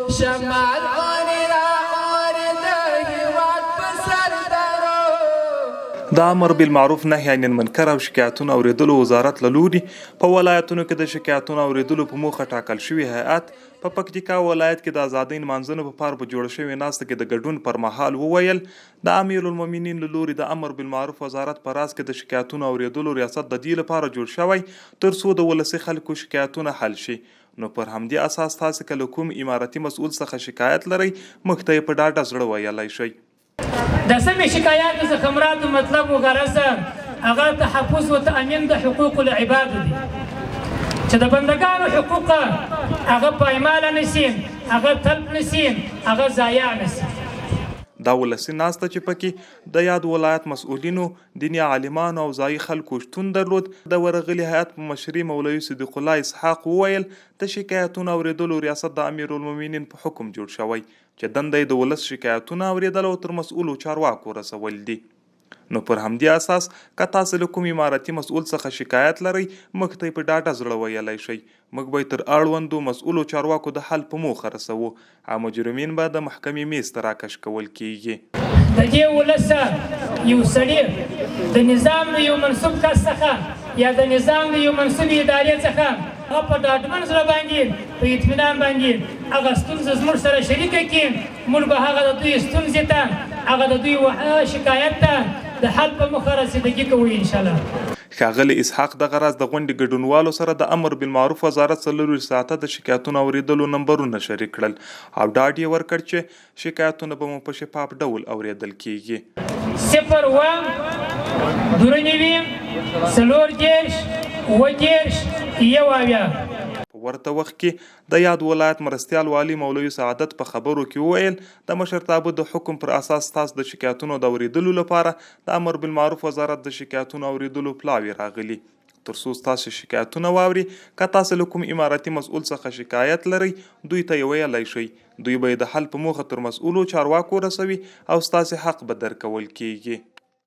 شمال اونی را اور د هیواد په سردارو. د امر بالمعروف نهي عن المنکر او شکایتونو اوریدلو وزارت له لوري په ولایتونو کې د شکایتونو اوریدلو په موخه ټاکل شوی هیئت په پکتیکا ولایت کې د آزادۍ نمانځنو په پار په جوړ شوې ناسته کې د ګډون پر مهال وویل د امیر المؤمنین له لوري د امر بالمعروف وزارت په راس کې د شکایتونو اوریدلو ریاست د دې لپاره جوړ شوی ترڅو د ولسي خلکو شکایتونه حل شي. نو پر همدې اساس تاسو کله کوم اماراتي مسؤل څخه شکایت لرئ موږ ته په ډاډه زړه ویلای شئ. د سمې شکایاتو څخه مراد مطلب و غرض هغه تحفظ و تأمین د حقوق العباد دي چې د بندګانو حقوق هغه پایماله نشي، هغه تلف نشي، هغه ضایع نشي. دا ولسي ناسته چې پکې د یاد ولایت مسؤلینو، دیني عالمانو او ځایي خلکو شتون درلود د ورغلي هیئت په مشري مولوي صدیق الله اسحاق وویل د شکایتونو اوریدلو ریاست د امیر المؤمنین په حکم جوړ شوی چې دنده یې د ولس شکایتونه اوریدل او تر مسؤلو چارواکو رسول دي. نو پر همدې اساس که تاسو له کوم اماراتي مسؤل څخه شکایت لرئ موږ ته په ډاډه زړه ویلی شئ. موږ به تر اړوندو مسؤلو چارواکو د حل په موخه رسوو او مجرمین به د محکمې میز ته راکش کول کیږي. د دې ولس یو سړی د نظام د یو منصوب کس څخه یا د نظام د یو منصوب ادارې څخه هغه په ډاډمن زړه باندې په اطمینان باندې هغه ستونزه زموږ سره شریکه کړي، موږ به هغه د دوی ستونزې ته هغه د دوی شکایت ته د حل په موخه رسیدګي کوو انشاءالله. ښاغلي اسحاق دغه راز د غونډې ګډونوالو سره د امر بالمعروف وزارت 24 ساعته د شکایتونو اوریدلو نمبرونه شریک کړل او ډاډ یې ورکړ چې شکایتونه به مو په شفاف ډول اوریدل کیږي. 01 په ورته وخت کې د یاد ولایت مرستیال والی مولوي سعادت په خبرو کې وویل د مشرتابه د حکم پر اساس تاسو د شکایتونو د اوریدلو لپاره د امر بالمعروف وزارت د شکایتونو اوریدلو پلاوی راغلی ترڅو تاسو شکایتونه واوري. که تاسو له کوم اماراتي مسؤل څخه شکایت لرئ دوی ته یې ویلی شئ، دوی به د حل په موخه تر مسؤلو چارواکو رسوي او ستاسو حق به درکول کیږي.